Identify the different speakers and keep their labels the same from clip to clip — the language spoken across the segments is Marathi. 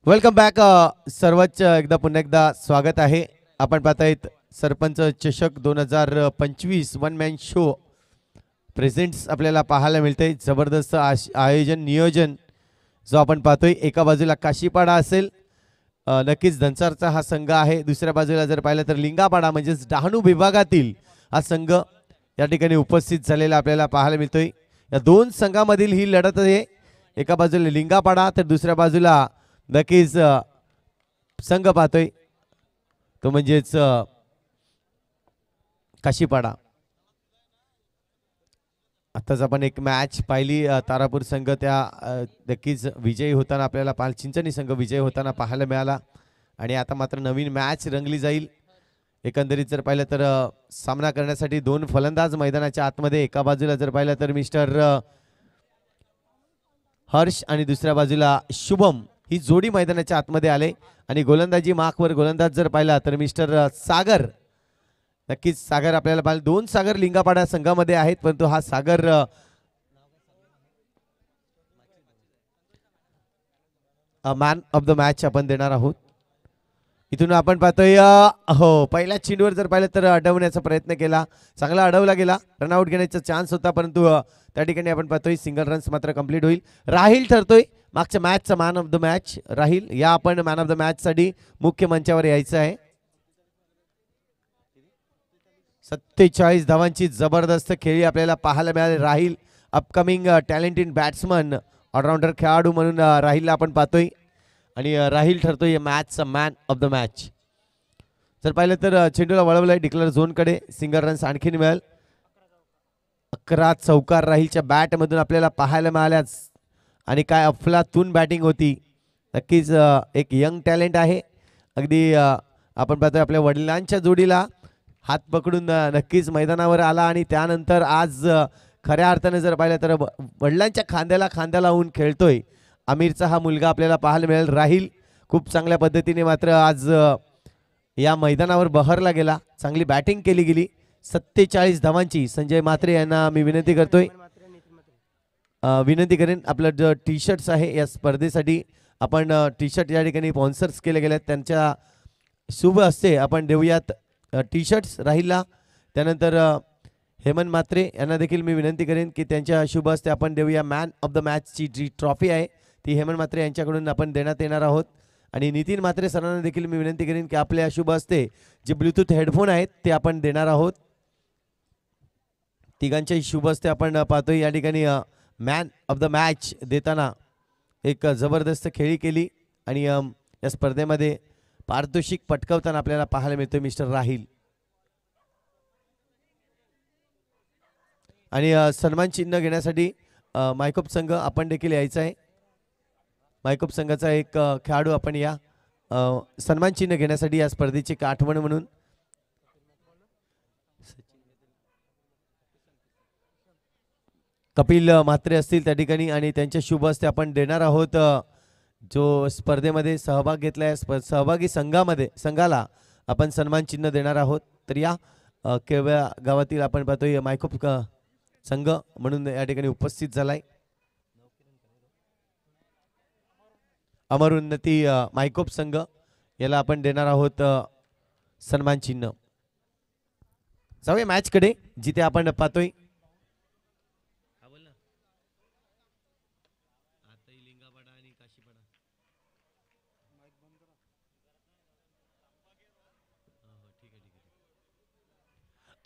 Speaker 1: Welcome back. सर्वच एकदा पुन्हा एकदा स्वागत आहे. आपण पाहतायत सरपंच चषक 2025 वन मॅन शो प्रेझेंट्स आपल्याला पाहायला मिळते. जबरदस्त आयोजन नियोजन जो आपण पाहतोय. एका बाजूला काशीपाडा असेल, नक्कीच धनसारचा हा संघ आहे. दुसऱ्या बाजूला जर पाहिलं तर लिंगापाडा म्हणजेच डहाणू विभागातील हा संघ या ठिकाणी उपस्थित झालेला आपल्याला पाहायला मिळतोय. या दोन संघामधील ही लढत आहे. एका बाजूला लिंगापाडा तर दुसऱ्या बाजूला नक्कीच संघ पाहतोय तो म्हणजेच काशीपाडा. आताच आपण एक मॅच पाहिली. तारापूर संघ त्या नक्कीच विजयी होताना आपल्याला चिंचणी संघ विजयी होताना पाहायला मिळाला. आणि आता मात्र नवीन मॅच रंगली जाईल. एकंदरीत जर पाहिलं तर सामना करण्यासाठी दोन फलंदाज मैदानाच्या आतमध्ये. एका बाजूला जर पाहिलं तर मिस्टर हर्ष आणि दुसऱ्या बाजूला शुभम ही जोडी मैदानाच्या आतमध्ये आले. आणि गोलंदाजी मार्कवर गोलंदाज जर पाहिला तर मिस्टर सागर. नक्कीच सागर आपल्याला पाहिलं. दोन सागर लिंगापाडा संघामध्ये आहेत, परंतु हा सागर मॅन ऑफ द मॅच आपण देणार आहोत. इथून आपण पाहतोय हो पहिल्या चेंडूवर जर पाहिलं तर अडवण्याचा प्रयत्न केला. चांगला अडवला गेला. रनआउट घेण्याचा चान्स होता, परंतु त्या ठिकाणी आपण पाहतोय सिंगल रन्स मात्र कंप्लीट होईल. राहिल ठरतोय मागच्या मॅचचा मॅन ऑफ द मॅच. राहिल या आपण मॅन ऑफ द मॅच साठी मुख्य मंचावर यायचं आहे. 47 धावांची जबरदस्त खेळी आपल्याला पाहायला मिळाली. राहिल अपकमिंग टॅलेंटेड बॅट्समन ऑलराऊंडर खेळाडू म्हणून राहिलला आपण पाहतोय. आणि राहिल ठरतोय मॅचचा मॅन ऑफ द मॅच. जर पाहिलं तर चेंडूला वळवलंय डिक्लेअर झोनकडे. सिंगल रन्स आणखीन मिळेल. 11 चौकार राहिलच्या बॅटमधून आपल्याला पाहायला मिळाल्याच. आणि काय अफलातून बॅटिंग होती. नक्कीच एक यंग टॅलेंट आहे. अगदी आपण पाहतोय आपल्या वडिलांच्या जोडीला हात पकडून नक्कीच मैदानावर आला. आणि त्यानंतर आज खऱ्या अर्थाने जर पाहिलं तर वडिलांच्या खांद्याला खांदा लावून खेळतोय आमिरचा हा मुलगा आपल्याला पाहायला मिळेल. राहिल खूप चांगल्या पद्धतीने मात्र आज या मैदानावर बहरला गेला. चांगली बॅटिंग केली गेली. 47 धावांची. संजय म्हात्रे यांना मी विनंती करतोय, विनंती करेन आपलं जो टी शर्ट्स आहे या स्पर्धेसाठी आपण टी शर्ट या ठिकाणी स्पॉन्सर्स केले गेले आहेत. त्यांच्या शुभ हस्ते आपण देऊयात टी शर्ट्स राहिलला. त्यानंतर हेमंत म्हात्रे यांना देखील मी विनंती करेन की त्यांच्या शुभ हस्ते आपण देऊया मॅन ऑफ द मॅचची जी ट्रॉफी आहे ती हेमंत म्हात्रे यांच्याकडून आपण देण्यात येणार आहोत. आणि नितीन म्हात्रे सरांना देखील मी विनंती करेन की आपल्या शुभ हस्ते जे ब्लूटूथ हेडफोन आहेत ते आपण देणार आहोत. तिघांच्याही शुभ हस्ते आपण पाहतोय या ठिकाणी मॅन ऑफ द मॅच देताना एक जबरदस्त खेळी केली. आणि या स्पर्धेमध्ये पारितोषिक पटकावताना आपल्याला पाहायला मिळतोय मिस्टर राहिल. आणि सन्मान चिन्ह घेण्यासाठी मायकोप संघ आपण देखील यायचं आहे. मायकोप संघाचा एक खेळाडू आपण या सन्मान चिन्ह घेण्यासाठी या स्पर्धेची एक आठवण म्हणून. कपिल म्हात्रे असतील त्या ठिकाणी आणि त्यांच्या शुभ हस्ते आपण देणार आहोत जो स्पर्धेमध्ये सहभाग घेतलाय सहभागी संघाला आपण सन्मान चिन्ह देणार आहोत. तर या केवळ्या गावातील आपण पाहतोय मायकोप संघ म्हणून या ठिकाणी उपस्थित झालाय. अमर उन्नती मायकोप संघ याला आपण देणार आहोत सन्मान चिन्ह. जाऊया मॅच कडे जिथे आपण पाहतोय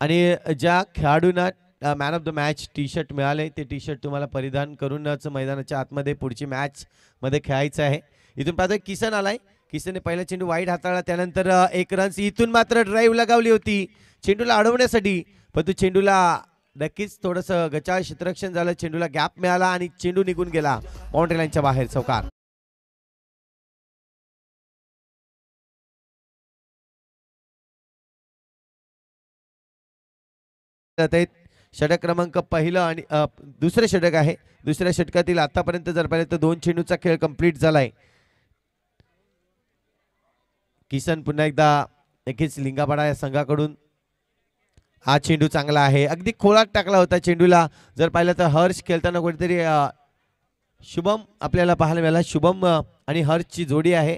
Speaker 1: आणि ज्या खेळाडूंना man of the match T shirt मिळाले ते टी शर्ट तुम्हाला परिधान करूनच मैदानाच्या आतमध्ये पुढची मॅच मध्ये खेळायचं आहे. इथून पाहतोय किसन आलाय. किसनने पहिला चेंडू वाईट हाताळला. त्यानंतर एक रन्स. इथून मात्र ड्राईव्ह लगावली होती चेंडूला अडवण्यासाठी, पण तो चेंडूला नक्कीच थोडंसं गचाळ क्षेत्ररक्षण झालं. चेंडूला गॅप मिळाला आणि चेंडू निघून गेला बाउंड्री लाईनच्या बाहेर. चौकार. षटक क्रमांक पहिलं आणि दुसरे षटक आहे. दुसऱ्या षटकातील आतापर्यंत जर पाहिलं तर 2 चेंडूचा खेळ कंप्लीट झालाय. किसन पुन्हा एकदा नक्कीच लिंगापाडा या संघाकडून हा चेंडू चांगला आहे, अगदी खोळात टाकला होता चेंडूला. जर पाहिलं तर हर्ष खेळताना कुठेतरी शुभम आपल्याला पाहायला मिळाला. शुभम आणि हर्षची जोडी आहे.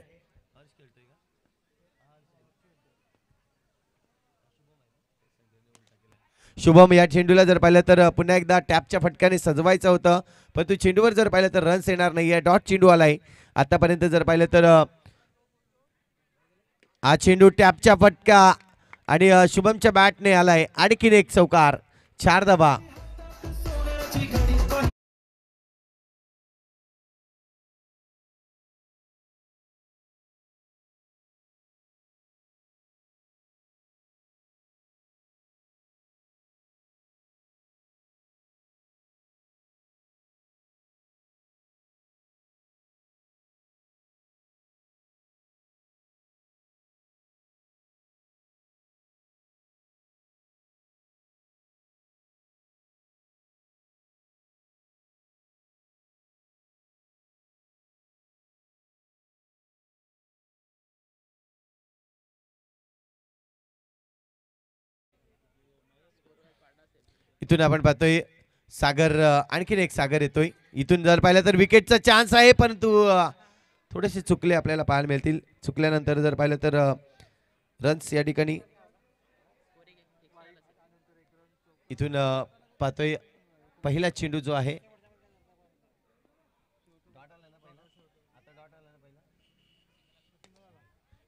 Speaker 1: शुभम या चेंडूला जर पाहिलं तर पुन्हा एकदा टॅपच्या फटक्याने सजवायचं होतं, परंतु चेंडूवर जर पाहिलं तर रन्स येणार नाहीये. डॉट चेंडू आलाय आतापर्यंत. जर पाहिलं तर हा चेंडू टॅपच्या फटका आणि शुभमच्या बॅटने आलाय. आणखीन एक चौकार, 4 धावा. इथून आपण पाहतोय सागर, आणखीन एक सागर येतोय. इथून जर पाहिलं तर विकेटचा चान्स आहे, परंतु थोडेसे चुकले आपल्याला पाहायला मिळतील. चुकल्यानंतर जर पाहिलं तर रन्स या ठिकाणी. इथून पाहतोय पहिला चेंडू जो आहे,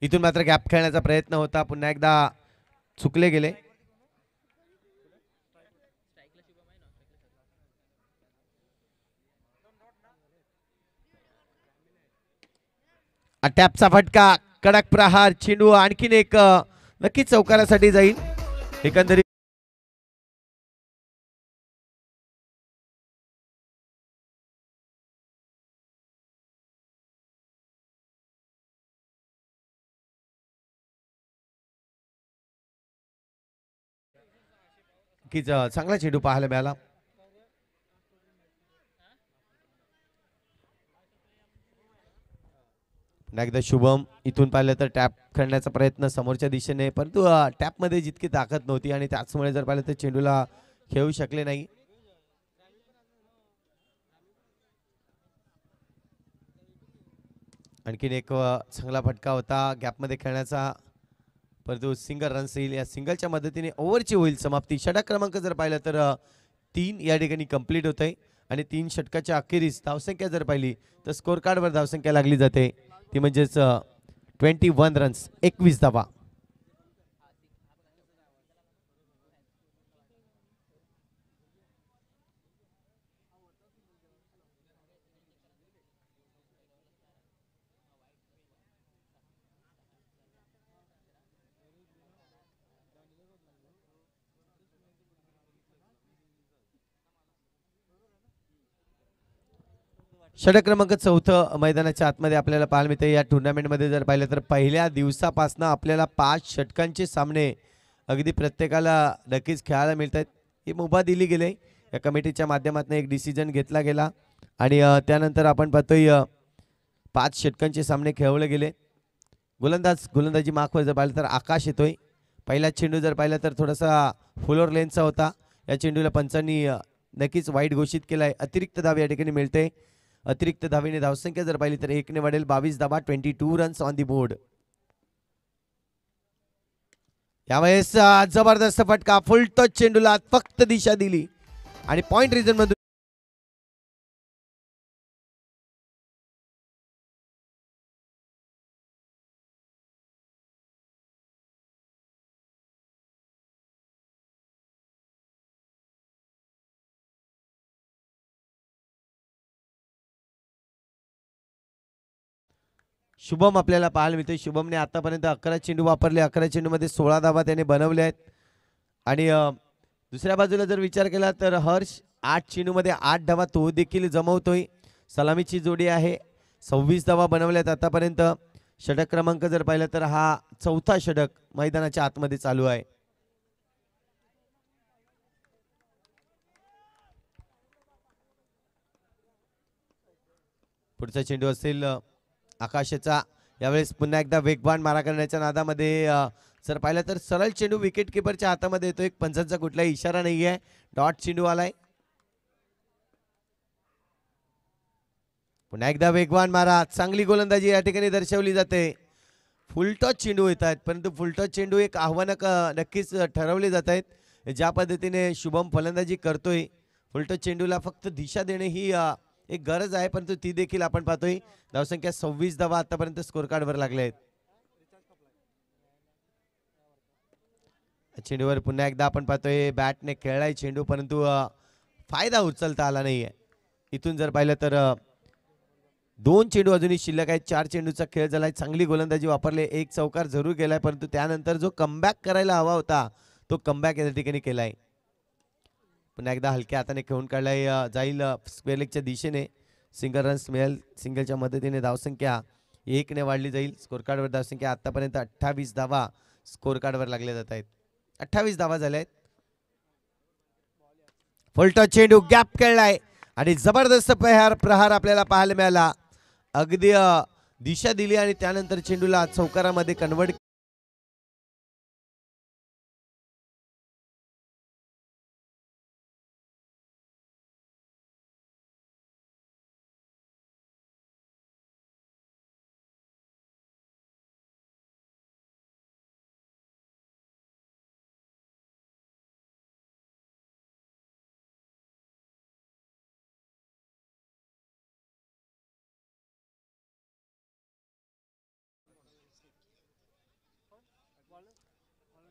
Speaker 1: इथून मात्र गॅप खेळण्याचा प्रयत्न होता, पुन्हा एकदा चुकले गेले. टॅपचा फटका, कडक प्रहार, चेंडू आणखीन एक नक्कीच चौकारासाठी जाईल. एकंदरीत की चांगला चेंडू पाहायला मिळाला. एकदा शुभम इथून पाहिलं तर टॅप करण्याचा प्रयत्न समोरच्या दिशेने, परंतु टॅप मध्ये जितकी ताकद नव्हती आणि त्याचमुळे जर पाहिलं तर चेंडूला खेळू शकले नाही. आणखीन एक चांगला फटका होता गॅपमध्ये खेळण्याचा, परंतु सिंगल रन्स येईल. या सिंगलच्या मदतीने ओव्हरची होईल समाप्ती. षटक क्रमांक जर पाहिलं तर 3 या ठिकाणी कंप्लीट होत आहे आणि 3 षटकाच्या अखेरीस धावसंख्या जर पाहिली तर स्कोर कार्डवर धावसंख्या लागली जाते, ती म्हणजेच 21 रन्स, 21 धावा. षटक क्रमांक 4 मैदानाच्या आतमध्ये आपल्याला पाहायला मिळते. या टुर्नामेंटमध्ये जर पाहिलं तर पहिल्या दिवसापासून आपल्याला 5 षटकांचे सामने अगदी प्रत्येकाला नक्कीच खेळायला मिळत आहेत. ही मुभा दिली गेली, या कमिटीच्या माध्यमातून एक डिसिजन घेतला गेला आणि त्यानंतर आपण पाहतोय 5 षटकांचे सामने खेळवले गेले. गोलंदाजी मार्कवर जर पाहिलं तर आकाश येतोय. पहिला चेंडू जर पाहिला तर थोडासा फुलोर लेनचा होता. या चेंडूला पंचांनी नक्कीच वाईट घोषित केलाय. अतिरिक्त धाव या ठिकाणी मिळते. अतिरिक्त धावेने धावसंख्या जर पाहिली तर 1 ने वाढेल. 22 धावा, 22 रन्स ऑन दी बोर्ड. यावेळेस जबरदस्त फटका, फुल टच चेंडूला फक्त दिशा दिली आणि पॉइंट रिजन मधून शुभम आपल्याला पाहायला मिळतोय. शुभमने आतापर्यंत 11 चेंडू वापरले. 11 चेंडूमध्ये 16 धावा त्याने बनवले आहेत आणि दुसऱ्या बाजूला जर विचार केला तर हर्ष 8 चेंडूमध्ये 8 धावा तो देखील जमवतोय. सलामीची जोडी आहे. 26 धावा बनवल्यात आतापर्यंत. षटक क्रमांक जर पाहिलं तर हा 4था षटक मैदानाच्या आतमध्ये चालू आहे. पुढचा चेंडू असेल आकाशाचा. यावेळेस पुन्हा एकदा वेगवान मारा करण्याच्या नादामध्ये जर पाहिलं तर सरळ चेंडू विकेट किपरच्या हातामध्ये येतो. एक पंचांचा कुठलाही इशारा नाही आहे. डॉट चेंडू आलाय. पुन्हा एकदा वेगवान मारा. चांगली गोलंदाजी या ठिकाणी दर्शवली जाते. फुलटॉस चेंडू येत आहेत, परंतु फुलटॉस चेंडू एक आव्हानक नक्कीच ठरवले जात आहेत. ज्या पद्धतीने शुभम फलंदाजी करतोय, फुलटॉस चेंडूला फक्त दिशा देणे ही एक गरज आहे, परंतु ती देखील आपण पाहतोय. धावसंख्या 26 धावा आतापर्यंत स्कोर कार्डवर लागले आहेत. चेंडूवर पुन्हा एकदा आपण पाहतोय बॅटने खेळलाय चेंडू, परंतु फायदा उचलता आला नाहीये. इथून जर पाहिलं तर 2 चेंडू अजूनही शिल्लक आहेत. 4 चेंडूचा खेळ झालाय. चांगली गोलंदाजी वापरले. एक चौकार जरूर गेलाय, परंतु त्यानंतर जो कमबॅक करायला हवा होता तो कमबॅक या ठिकाणी केलाय. पुन्हा एकदा हलक्या हाताने खेळून काढलाय. जाईल स्क्वेअर लेगच्या दिशेने. सिंगल रन्स मिळेल. सिंगलच्या मदतीने धावसंख्या 1 ने वाढली जाईल. स्कोर कार्डवर धावसंख्या आतापर्यंत 28 धावा स्कोर कार्डवर लागले जात आहेत. 28 धावा झाल्या आहेत. फुलटॉस चेंडू गॅप खेळलाय आणि जबरदस्त प्रहार आपल्याला पाहायला मिळाला. अगदी दिशा दिली आणि त्यानंतर चेंडूला चौकारामध्ये कन्वर्ट.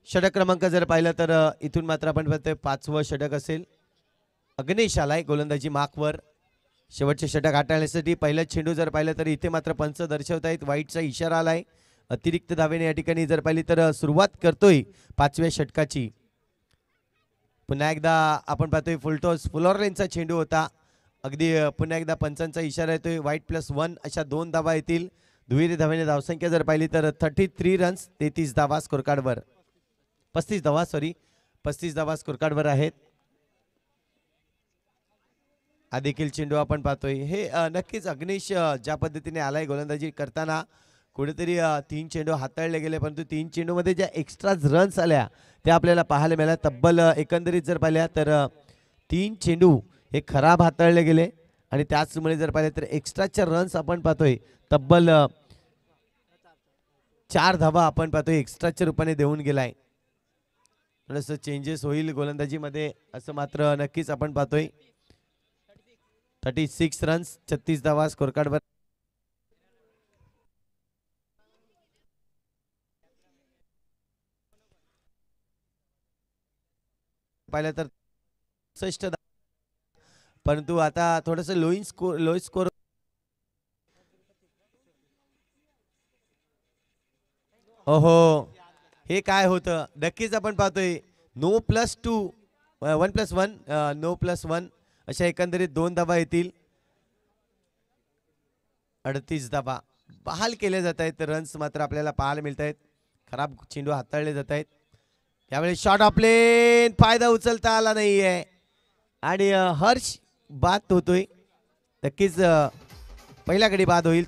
Speaker 1: षटक क्रमांक जर पाहिलं तर इथून मात्र आपण पाहतोय 5वं षटक असेल. अग्नेश आलाय गोलंदाजी मार्कवर. शेवटचे षटक हाताळण्यासाठी पहिलं चेंडू जर पाहिलं तर इथे मात्र पंच दर्शवतायत. वाईटचा इशारा आलाय. अतिरिक्त धावेने या ठिकाणी जर पाहिली तर सुरुवात करतोय 5व्या षटकाची. पुन्हा एकदा आपण पाहतोय फुलटॉस फुलॉरलेनचा चेंडू होता. अगदी पुन्हा एकदा पंचांचा इशारा येतोय. वाईट +1 अशा 2 धावा येतील. दुहेरी धावेने धावसंख्या जर पाहिली तर 33 रन्स 33 धावा स्कोर कार्डवर. 35 धावा, सॉरी 35 धावा स्कोर कार्डवर आहेत. हा देखील चेंडू आपण पाहतोय. हे नक्कीच अग्नेश ज्या पद्धतीने आलाय गोलंदाजी करताना कुठेतरी 3 चेंडू हाताळले गेले, परंतु 3 चेंडूमध्ये ज्या एक्स्ट्रा रन्स आल्या त्या आपल्याला पाहायला मिळाल्या. तब्बल एकंदरीत जर पाहिल्या तर 3 चेंडू हे खराब हाताळले गेले आणि त्याचमुळे जर पाहिले तर एक्स्ट्राच्या रन्स आपण पाहतोय. तब्बल 4 धावा आपण पाहतोय एक्स्ट्राच्या रूपाने देऊन गेलाय. थोडंसं चेंजेस होईल गोलंदाजीमध्ये असं मात्र नक्कीच आपण पाहतोय. 36 रन्स 36 धावा स्कोर कार्डवर. पाहिलं तर 66, परंतु आता थोडंसं लो स्कोर. ओहो, हे काय होतं नक्कीच आपण पाहतोय. नो +2 1+1 नो +1 अशा एकंदरीत 2 धावा येतील. 38 धावा बहाल केले जात आहेत. रन्स मात्र आपल्याला पाहायला मिळत आहेत. खराब चेंडू हाताळले जात आहेत. यावेळी शॉट ऑफ प्लेन फायदा उचलता आला नाहीये आणि हर्ष बाद होतोय. नक्कीच पहिल्या गडी बाद होईल.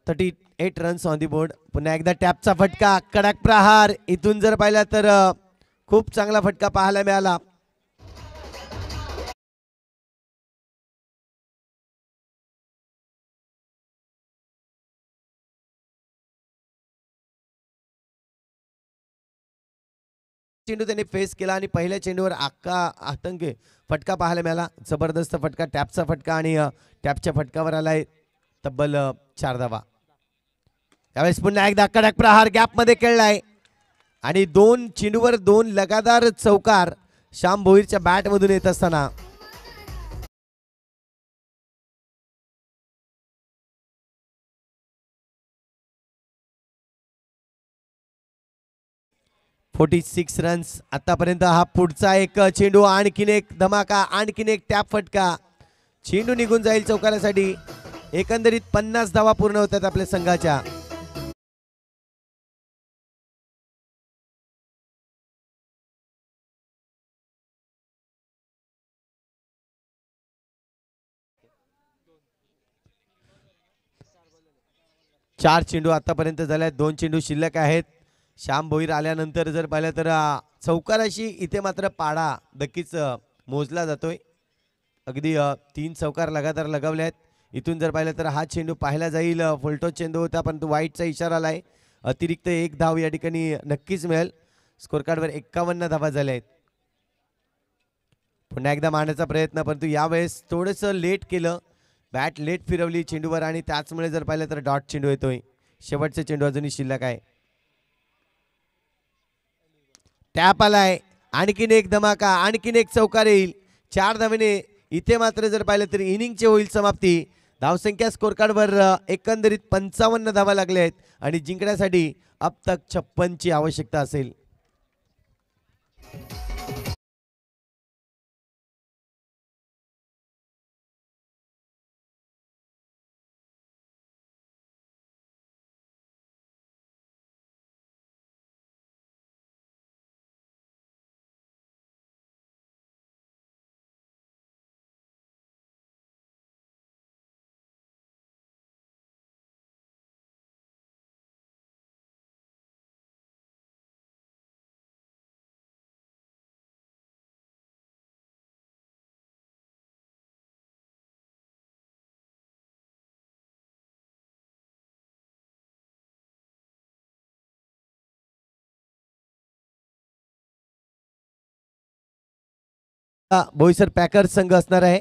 Speaker 1: Thirty 8 runs on the board. पुन्हा एकदा टॅपचा फटका कडक प्रहार. इथून जर पाहिला तर खूप चांगला फटका पाहायला मिळाला. चेंडू त्याने फेस केला आणि पहिल्या चेंडूवर आतंकी फटका पाहायला मिळाला. जबरदस्त फटका टॅपचा फटका आणि टॅपच्या फटकावर आलाय तब्बल 4 धावा. त्यावेळेस पुन्हा एकदा कडक प्रहार गॅप मध्ये खेळलाय आणि 2 चेंडूवर 2 लगातार चौकार श्याम भोईरच्या बॅट मधून येत असताना 46 रन्स आतापर्यंत. हा पुढचा एक चेंडू, आणखीन एक धमाका, आणखीन एक टॅप फटका, चेंडू निघून जाईल चौकारासाठी. एकंदरीत 50 धावा पूर्ण होतात आपल्या संघाच्या. चार चेंडू आतापर्यंत झाल्यात, 2 चेंडू शिल्लक आहेत. श्याम भोईर आल्यानंतर जर पाहिलं तर चौकाराशी इथे मात्र पाडा नक्कीच मोजला जातोय. अगदी 3 चौकार लगातार लगावले आहेत. इथून जर पाहिलं तर हा चेंडू पाहायला जाईल, फुलटॉस चेंडू होता परंतु वाईटचा इशारा आलाय. अतिरिक्त 1 धाव या ठिकाणी नक्कीच मिळेल. स्कोर कार्डवर 51 धावा झाल्या आहेत. पुन्हा एकदा मारण्याचा प्रयत्न, परंतु यावेळेस थोडंसं लेट केलं, बॅट लेट फिरवली चेंडूवर आणि त्याचमुळे जर पाहिलं तर डॉट चेंडू येतोय. शेवटचा चेंडू अजूनही शिल्लक आहे. टॅप आलाय, आणखीन एक धमाका, आणखीन एक चौकार येईल. 4 धावेने इथे मात्र जर पाहिलं तर इनिंगची होईल समाप्ती. धावसंख्या स्कोर कार्डवर एकंदरीत 55 धावा लागल्या आहेत आणि जिंकण्यासाठी अब तक 56 ची आवश्यकता असेल. बोईसर पॅकर्स संघ असणार आहे.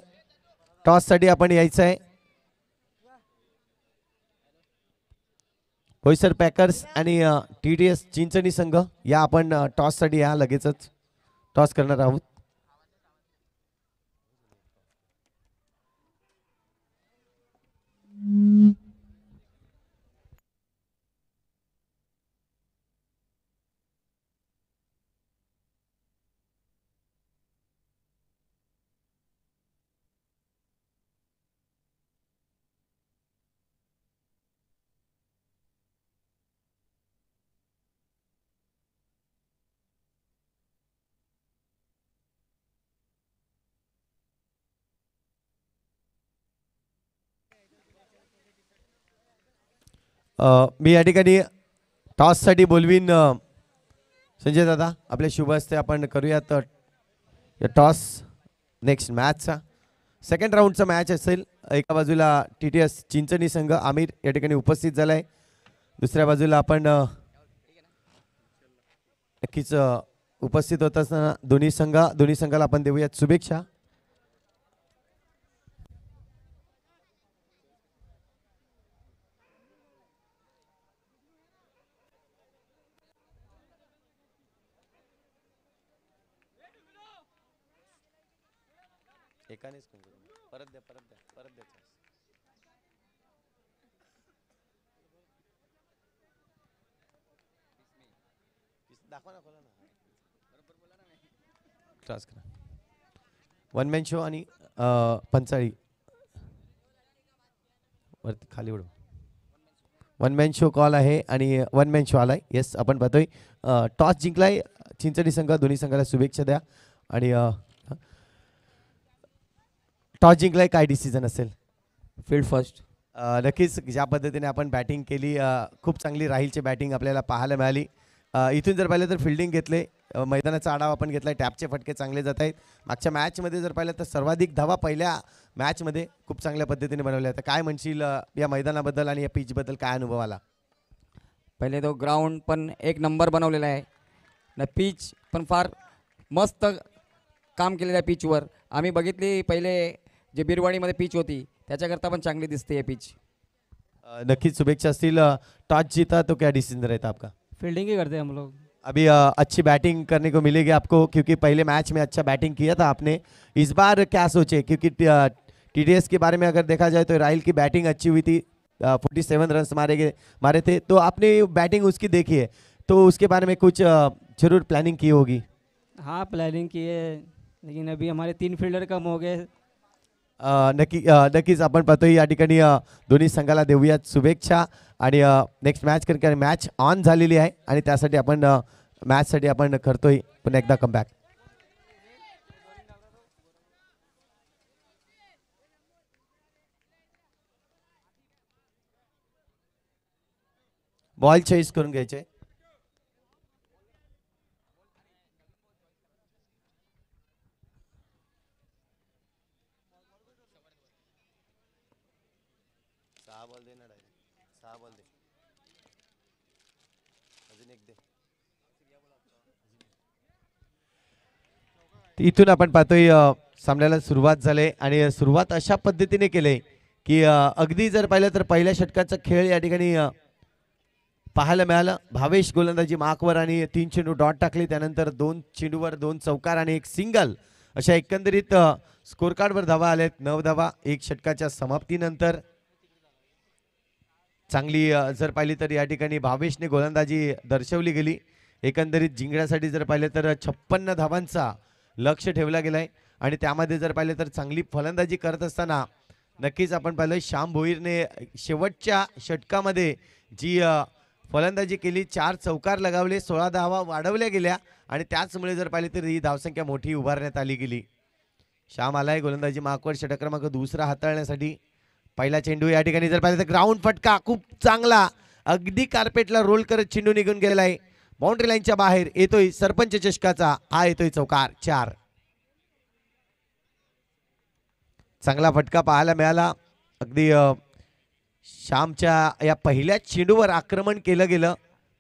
Speaker 1: टॉस साठी आपण यायचं आहे. बोईसर पॅकर्स आणि TDS चिंचणी संघ या आपण टॉस साठी या लगेचच टॉस करणार आहोत. मी या ठिकाणी टॉस साठी बोलवीन संजय दादा, आपल्या शुभ हस्ते आपण करूयात टॉस. नेक्स्ट मॅचचा सेकंड राऊंडचा मॅच असेल. एका बाजूला TTS चिंचणी संघ आमिर या ठिकाणी उपस्थित झालाय, दुसऱ्या बाजूला आपण नक्कीच उपस्थित होत असताना दोन्ही संघाला आपण देऊयात शुभेच्छा. एकानेच परत द्या दाखवा ना, खोला ना. क्लास करा. वन मॅन शो आणि पंचाळी वरती खाली उडव. वन मॅन शो कॉल आहे आणि वन मॅन शो आलाय. येस, आपण पाहतोय टॉस जिंकलाय चिंचणी संघ. दोन्ही संघाला शुभेच्छा द्या. आणि टॉस जिंकलाय, काय डिसिजन असेल?
Speaker 2: Field first.
Speaker 1: नक्कीच ज्या पद्धतीने आपण बॅटिंग केली, खूप चांगली राहीलची बॅटिंग आपल्याला पाहायला मिळाली. इथून जर पाहिलं तर फिल्डिंग घेतले, मैदानाचा आढावा आपण घेतलाय, टॅपचे फटके चांगले जात आहेत. मागच्या मॅचमध्ये जर पाहिलं तर सर्वाधिक धावा पहिल्या मॅचमध्ये खूप चांगल्या पद्धतीने बनवल्या. तर काय म्हणशील या मैदानाबद्दल आणि या पिचबद्दल, काय अनुभव आला?
Speaker 2: पहिले तो ग्राउंड पण एक नंबर बनवलेला आहे ना, पिच पण फार मस्त काम केलेलं आहे पिचवर. आम्ही बघितली पहिले जे बिरवाडीमध्ये पिच होती त्याच्याकरता पण चांगली दिसते आहे पिच.
Speaker 1: नक्कीच शुभेच्छा असतील. टॉस जीता तो क्या डिसीजन रहता आपका?
Speaker 3: फील्डिंग ही करते हैं हम लोग.
Speaker 1: अभी अच्छी बैटिंग करने को मिलेगी आपको, क्योंकि पहले मैच में अच्छा बैटिंग किया था आपने. इस बार क्या सोचे, क्योंकि TDS के बारे में अगर देखा जाए तो राहिल की बैटिंग अच्छी हुई थी, 47 रन मारे थे, तो आपने बैटिंग उसकी देखी है, तो उसके बारे में कुछ जरूर प्लानिंग की होगी।
Speaker 3: हाँ प्लानिंग की है, लेकिन अभी हमारे 3 फील्डर कम हो गए।
Speaker 1: नक्कीच आपण पाहतोय या ठिकाणी दोन्ही संघाला देऊयात शुभेच्छा आणि नेक्स्ट मॅच करके मॅच ऑन झालेली आहे आणि त्यासाठी आपण मॅचसाठी आपण करतोय पुन्हा एकदा कमबॅक। बॉल चेस करून घ्यायचे। इथून आपण पाहतोय सामन्याला सुरुवात झाली आणि सुरुवात अशा पद्धतीने केली की अगदी जर पाहिलं तर पहिल्या षटकाचा खेळ या ठिकाणी पाहायला मिळालं। भावेश गोलंदाजी मार्कवर आणि 3 चेंडू डॉट टाकले, त्यानंतर 2 चेंडूवर 2 चौकार आणि 1 सिंगल अशा एकंदरीत स्कोर कार्डवर धावा आलेत 9 धावा 1 षटकाच्या समाप्तीनंतर। चांगली जर पाहिली तर या ठिकाणी भावेशने गोलंदाजी दर्शवली गेली। एकंदरीत जिंकण्यासाठी जर पाहिलं तर 56 धावांचा लक्ष ठेवला गेलाय आणि त्यामध्ये जर पाहिलं तर चांगली फलंदाजी करत असताना नक्कीच आपण पाहिलं श्याम भोईरने शेवटच्या षटकामध्ये जी फलंदाजी केली, 4 चौकार लगावले, 16 धावा वाढवल्या गेल्या आणि त्याचमुळे जर पाहिली तर ही धावसंख्या मोठी उभारण्यात आली गेली। श्याम आलाय गोलंदाजी मार्कवर षटक क्रमांक 2 हाताळण्यासाठी। पहिला चेंडू या ठिकाणी जर पाहिलं तर ग्राउंड फटका खूप चांगला, अगदी कार्पेटला रोल करत चेंडू निघून गेलाय, बाउंड्री लाईनच्या बाहेर येतोय सरपंच चषकाचा, हा येतोय चौकार 4। चांगला फटका पाहायला मिळाला। अगदी श्यामच्या या पहिल्या चेंडूवर आक्रमण केलं गेलं।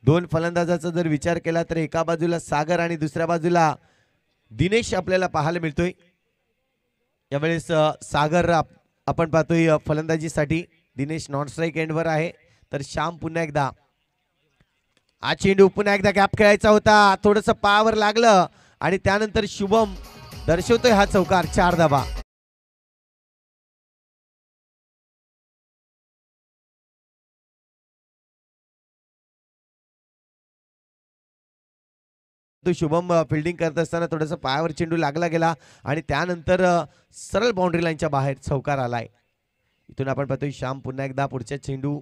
Speaker 1: 2 फलंदाजाचा जर विचार केला तर एका बाजूला सागर आणि दुसऱ्या बाजूला दिनेश आपल्याला पाहायला मिळतोय। यावेळेस सागर आपण पाहतोय फलंदाजीसाठी, दिनेश नॉन स्ट्राईक एंडवर आहे, तर श्याम पुन्हा एकदा हा चेंडू पुन्हा एकदा गॅप खेळायचा होता, थोडंसं पायावर लागलं आणि त्यानंतर शुभम दर्शवतोय हा चौकार 4 धावा। तो शुभम फिल्डिंग करत असताना थोडंसं पायावर चेंडू लागला गेला आणि त्यानंतर सरळ बाउंड्री लाईनच्या बाहेर चौकार आलाय। इथून आपण पाहतोय श्याम पुन्हा एकदा पुढच्या चेंडू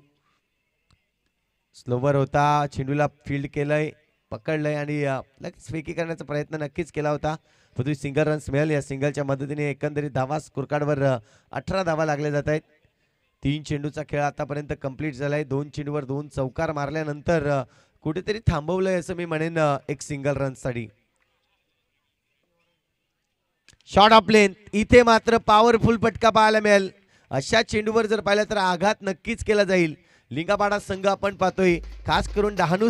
Speaker 1: स्लोवर होता, चेंडूला फील्ड केलंय, पकडलंय आणि लगेच फेकी करण्याचा प्रयत्न नक्कीच केला होता, परंतु सिंगल रन्स मिळाले। या सिंगलच्या मदतीने एकंदरीत धावा स्कोर कार्डवर 18 धावा लागल्या जात आहेत। 3 चेंडूचा खेळ आतापर्यंत कंप्लीट झालाय। 2 चेंडूवर 2 चौकार मारल्यानंतर कुठेतरी थांबवलंय असं मी म्हणेन एक सिंगल रनसाठी। शॉट ऑफ लेंथ, इथे मात्र पॉवरफुल फटका पाहायला मिळेल। अशा चेंडूवर जर पाहिलं तर आघात नक्कीच केला जाईल। लिंगापाडा संघ आपण पाहतोय, खास करून डहाणू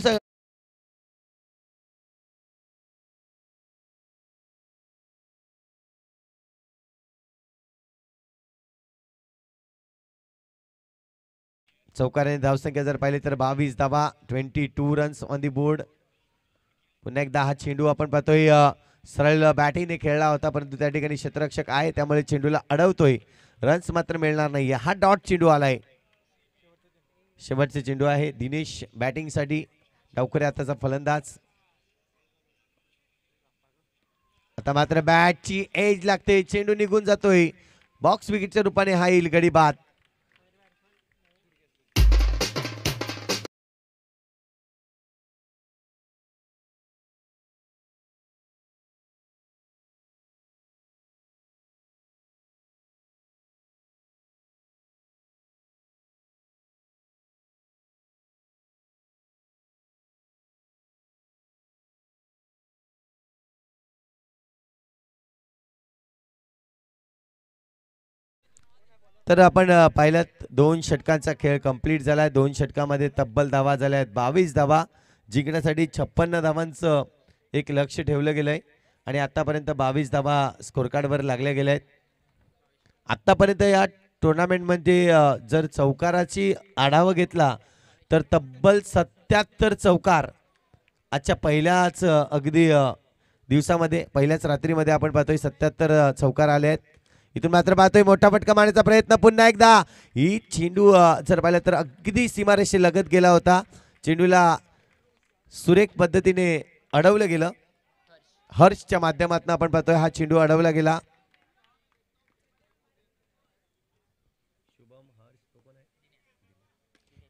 Speaker 1: चौकाराने धावसंख्या जर पाहिली तर 22 धावा, 22 रन्स ऑन दी बोर्ड। पुन्हा एकदा हा चेंडू आपण पाहतोय सरळ बॅटिंगने खेळला होता, परंतु त्या ठिकाणी क्षेत्ररक्षक आहे त्यामुळे चेंडूला अडवतोय, रन्स मात्र मिळणार नाही। हा डॉट चेंडू आलाय, शेवटचे चेंडू आहे। दिनेश बॅटिंगसाठी, डावखरे आताचा फलंदाज। आता मात्र बॅटची एज लागते, चेंडू निघून जातोय, बॉक्स विकेटच्या रूपाने हा येईल गडी बाद। तर आपण पाहिल्यात 2 षटकांचा खेळ कंप्लीट झालाय। 2 षटकामध्ये तब्बल धावा झाल्या आहेत 22 धावा। जिंकण्यासाठी 56 धावांचं एक लक्ष ठेवलं गेलंय आणि आतापर्यंत 22 धावा स्कोर कार्डवर लागल्या गेल्या आहेत। आतापर्यंत या टुर्नामेंटमध्ये जर चौकाराची आढावा घेतला तर तब्बल 77 चौकार आजच्या पहिल्याच अगदी दिवसामध्ये, पहिल्याच रात्रीमध्ये आपण पाहतोय 77 चौकार आले आहेत। इथून मात्र पाहतोय मोठा फटका मारण्याचा प्रयत्न पुन्हा एकदा, ही चेंडू जर पाहिलं तर अगदी सीमारेषे लगत गेला होता, चेंडूला सुरेख पद्धतीने अडवलं गेलं. हर्षच्या माध्यमातून आपण पाहतोय हा चेंडू अडवला गेला.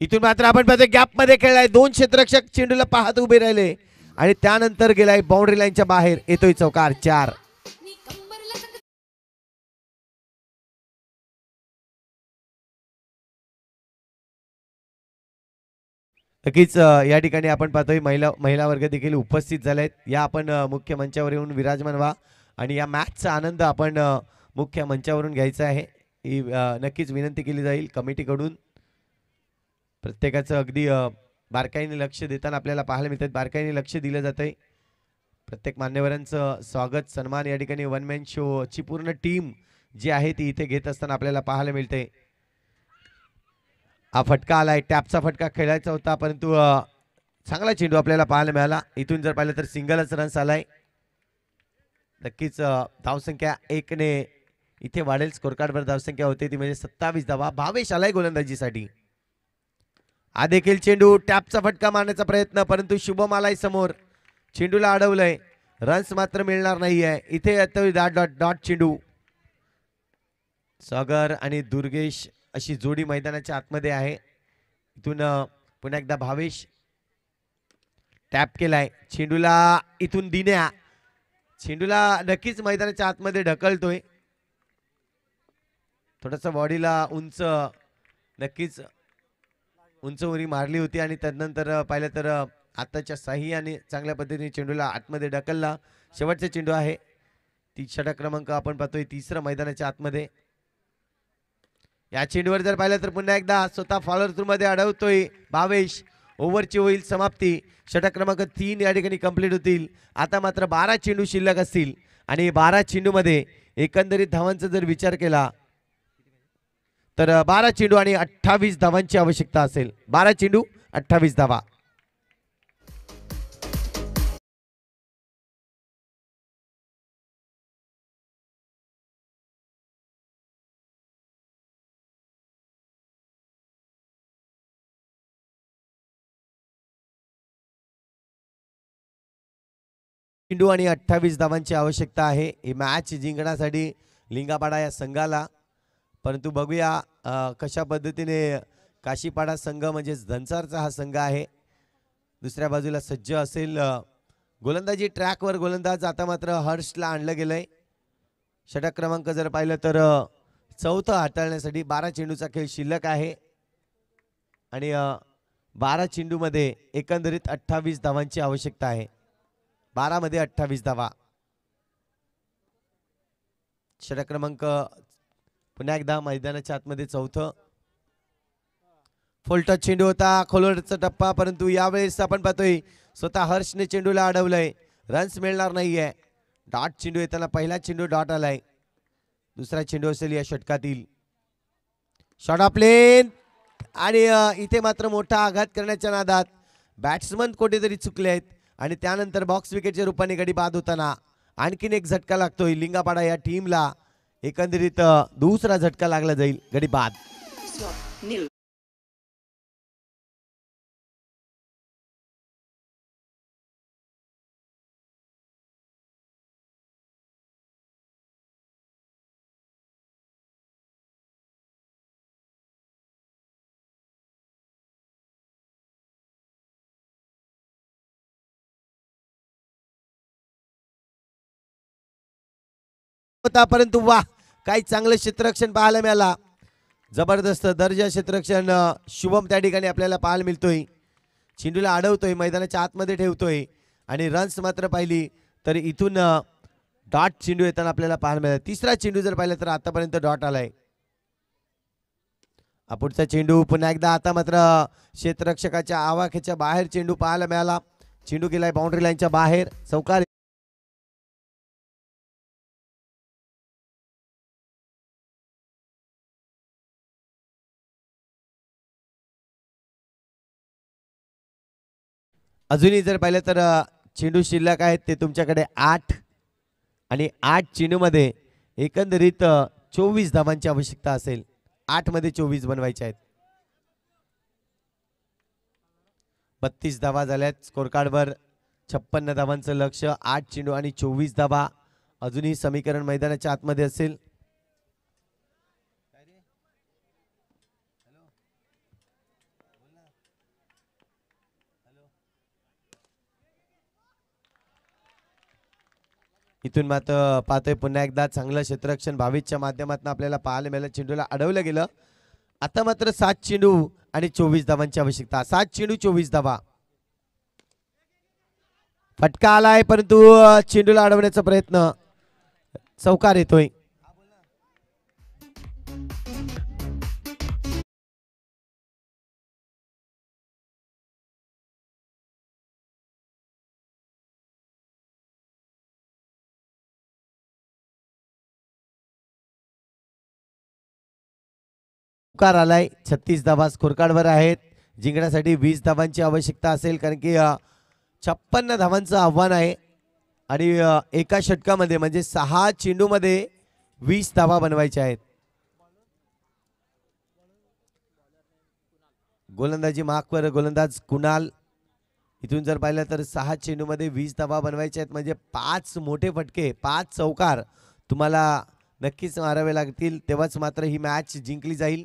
Speaker 1: इथून मात्र आपण पाहतोय गॅप मध्ये खेळलाय. दोन क्षेत्ररक्षक चेंडूला पाहत उभे राहिले आणि त्यानंतर गेलाय बाउंड्री लाईनच्या बाहेर. येतोय चौकार 4. नक्कीच या ठिकाणी आपण पाहतोय महिला वर्ग देखील उपस्थित झालेत. या आपण मुख्य मंचावर येऊन विराजमान व्हा आणि या मॅचचा आनंद आपण मुख्य मंचावरून घ्यायचा आहे ही नक्कीच विनंती केली जाईल कमिटीकडून. प्रत्येकाचं अगदी बारकाईने लक्ष देताना आपल्याला पाहायला मिळतात. बारकाईने लक्ष दिलं जातंय. प्रत्येक मान्यवरांचं स्वागत सन्मान या ठिकाणी वन मॅन शो ची पूर्ण टीम जी आहे ती इथे घेत असताना आपल्याला पाहायला मिळते. हा फटका आलाय. टॅपचा फटका खेळायचा होता परंतु चांगला चेंडू आपल्याला पाहायला मिळाला. इथून जर पाहिलं तर सिंगलच रन्स आलाय. नक्कीच धावसंख्या 1 ने इथे वाढेल. स्कोरकार्डवर धावसंख्या होते ती म्हणजे 27 धावा. भावेश आलाय गोलंदाजीसाठी. हा देखील चेंडू टॅपचा फटका मारण्याचा प्रयत्न परंतु शुभम आलाय समोर. चेंडूला अडवलंय. रन्स मात्र मिळणार नाहीये. इथे येतोय डॉट चेंडू. सागर आणि दुर्गेश अशी जोडी मैदानाच्या आतमध्ये आहे. इथून पुन्हा एकदा भावेश टॅप केलाय. चेंडूला इथून दिन्या चेंडूला नक्कीच मैदानाच्या आतमध्ये ढकलतोय. थोडस बॉडीला उंच नक्कीच उंच उरी मारली होती आणि त्यानंतर पाहिलं तर आताच्या साह्याने चांगल्या पद्धतीने चेंडूला आतमध्ये ढकलला. शेवटचा चेंडू आहे. ती षटक क्रमांक आपण पाहतोय 3 मैदानाच्या आतमध्ये. या चेंडूवर जर पाहिलं तर पुन्हा एकदा स्वतः फॉलोअर थ्रू मध्ये अडवतोय भावेश. ओव्हरची होईल समाप्ती. षटक क्रमांक 3 या ठिकाणी कंप्लीट होतील. आता मात्र 12 चेंडू शिल्लक असतील आणि 12 चेंडू मध्ये एकंदरीत धावांचा जर विचार केला तर 12 चेंडू आणि 28 धावांची आवश्यकता असेल. 12 चेंडू 28 धावा. चेंडू आणि 28 धावांची आवश्यकता आहे ही मॅच जिंकण्यासाठी लिंगापाडा या संघाला. परंतु बघूया कशा पद्धतीने काशीपाडा संघ म्हणजे धनसारचा हा संघ आहे दुसऱ्या बाजूला सज्ज असेल. गोलंदाजी ट्रॅकवर गोलंदाज आता मात्र हर्षला आणलं गेलंय. षटक क्रमांक जर पाहिलं तर 4था हाताळण्यासाठी 12 चेंडूचा खेळ शिल्लक आहे आणि 12 चेंडूमध्ये एकंदरीत 28 धावांची आवश्यकता आहे. 12 मध्ये 28 धावा. षटक क्रमांक पुन्हा एकदा मैदानाच्या आतमध्ये 4थं. फुलटच चेंडू होता. खोलवरचा टप्पा परंतु यावेळेस आपण पाहतोय स्वतः हर्षने चेंडूला अडवलंय. रन्स मिळणार नाहीये. डॉट चेंडू येताना पहिला चेंडू डॉट आलाय. दुसरा चेंडू असेल या षटकातील. शॉट ऑफ प्लेन आणि इथे मात्र मोठा आघात करण्याच्या नादात बॅट्समन कुठेतरी चुकले आहेत आणि त्यानंतर बॉक्स विकेटच्या रूपाने गडी बाद होताना आणखीन एक झटका लागतोय लिंगापाडा या टीमला. एकंदरीत दुसरा झटका लागला जाईल. गडी बाद. होता परंतु वाह काही चांगलं क्षेत्ररक्षण पाहायला मिळाला. जबरदस्त दर्जा क्षेत्ररक्षण शुभम त्या ठिकाणी आपल्याला पाहायला मिळतोय. चेंडूला अडवतोय मैदानाच्या आतमध्ये ठेवतोय आणि रन्स मात्र पाहिली तर इथून डॉट चेंडू येताना आपल्याला पाहायला मिळाला. तिसरा चेंडू जर पाहिलं तर आतापर्यंत डॉट आलाय. पुढचा चेंडू पुन्हा एकदा आता मात्र क्षेत्ररक्षकाच्या आवाक्याच्या बाहेर चेंडू पाहायला मिळाला. चेंडू गेलाय बाउंड्री लाईनच्या बाहेर. चौकार. अजूनही जर पाहिलं तर चेंडू शिल्लक आहेत ते तुमच्याकडे 8 आणि 8 चेंडूमध्ये एकंदरीत 24 धावांची आवश्यकता असेल. 8 मध्ये 24 बनवायचे आहेत. 32 धावा झाल्यात स्कोर कार्डवर. 56 धावांचं लक्ष, 8 चेंडू आणि 24 धावा. अजूनही समीकरण मैदानाच्या आतमध्ये असेल. इथून मात्र पाहतोय पुन्हा एकदा चांगलं क्षेत्ररक्षण भावेशच्या माध्यमातून आपल्याला पाहायला मिळालं. चेंडूला अडवलं गेलं. आता मात्र 7 चेंडू आणि 24 धावांची आवश्यकता. 7 चेंडू 24 धावा. फटका आलाय परंतु चेंडूला अडवण्याचा प्रयत्न, चौकार येतोय. चौकार आलाय. 36 धावा स्कोर कार्डवर आहेत. जिंकण्यासाठी 20 धावांची आवश्यकता असेल, कारण की 56 धावांचं आव्हान आहे आणि एका षटकामध्ये म्हणजे 6 चेंडूमध्ये 20 धावा बनवायच्या आहेत. गोलंदाजी मार्कवर गोलंदाज कुणाल. इथून जर पाहिलं तर 6 चेंडूमध्ये 20 धावा बनवायच्या आहेत, म्हणजे 5 मोठे फटके, 5 चौकार तुम्हाला नक्कीच मारावे लागतील, तेव्हाच मात्र ही मॅच जिंकली जाईल.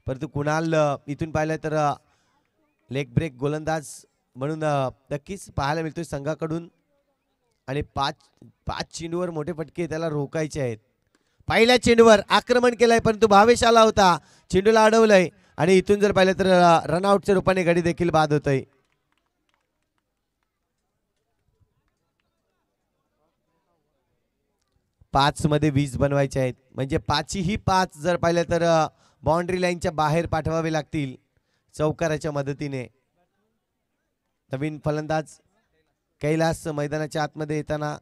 Speaker 1: परंतु कुणाल इथून पाहिलं तर लेग ब्रेक गोलंदाज म्हणून नक्कीच पाहायला मिळतोय संघाकडून. आणि 5 चेंडूवर मोठे फटके त्याला रोखायचे आहेत. पहिल्या चेंडूवर आक्रमण केलंय परंतु भावेश आला होता, चेंडूला अडवलंय आणि इथून जर पाहिलं तर रनआउटच्या रूपाने गडी देखील बाद होतोय. पाच मध्ये 20 बनवायचे आहेत, म्हणजे 5ही 5 जर पाहिलं तर बाउंड्री लाईनच्या बाहेर पाठवावे लागतील चौकाराच्या मदतीने. नवीन फलंदाज कैलास मैदानाच्या आतमध्ये येताना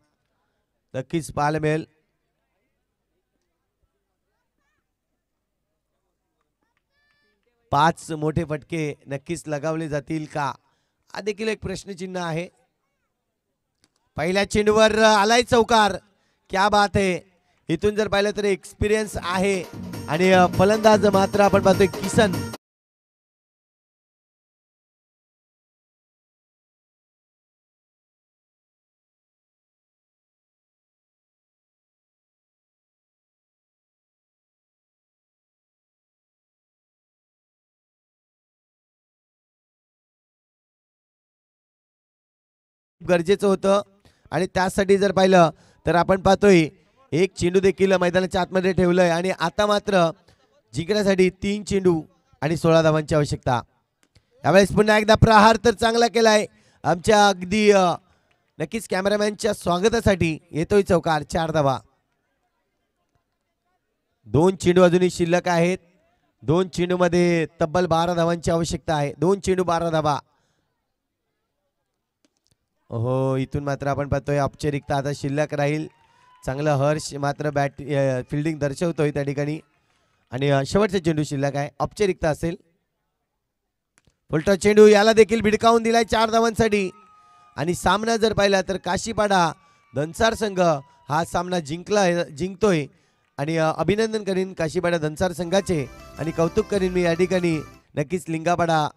Speaker 1: नक्कीच पाहायला मिळेल. पाच मोठे फटके नक्कीच लगावले जातील का, हा देखील एक प्रश्नचिन्ह आहे. पहिल्या चेंडूवर आलाय चौकार, क्या बात आहे. इथून जर पाहिलं तर एक्सपिरियन्स आहे आणि फलंदाज मात्र आपण पाहतोय किसन. गरजेचं होतं आणि त्यासाठी जर पाहिलं तर आपण पाहतोय एक चेंडू देखील मैदानाच्या आतमध्ये ठेवलंय आणि आता मात्र जिंकण्यासाठी 3 चेंडू आणि 16 धावांची आवश्यकता. यावेळेस पुन्हा एकदा प्रहार तर चांगला केलाय आमच्या अगदी नक्कीच कॅमेरामॅनच्या स्वागतासाठी येतोय चौकार, 4 धावा. 2 चेंडू अजूनही शिल्लक आहेत. 2 चेंडू मध्ये तब्बल 12 धावांची आवश्यकता आहे. 2 चेंडू 12 धावा. हो, इथून मात्र आपण पाहतोय औपचारिकता आता शिल्लक राहील. चांगलं हर्ष मात्र बॅट फिल्डिंग दर्शवतोय त्या ठिकाणी आणि शेवटचा चेंडू शिल्लक आहे, औपचारिकता असेल. फुलटॉस चेंडू याला देखील भिडकावून दिलाय 4 धावांसाठी. आणि सामना जर पाहिला तर काशीपाडा दंसार संघ हा सामना जिंकतोय आणि अभिनंदन करीन काशीपाडा दंसार संघाचे आणि कौतुक करीन मी या ठिकाणी नक्कीच लिंगापाडा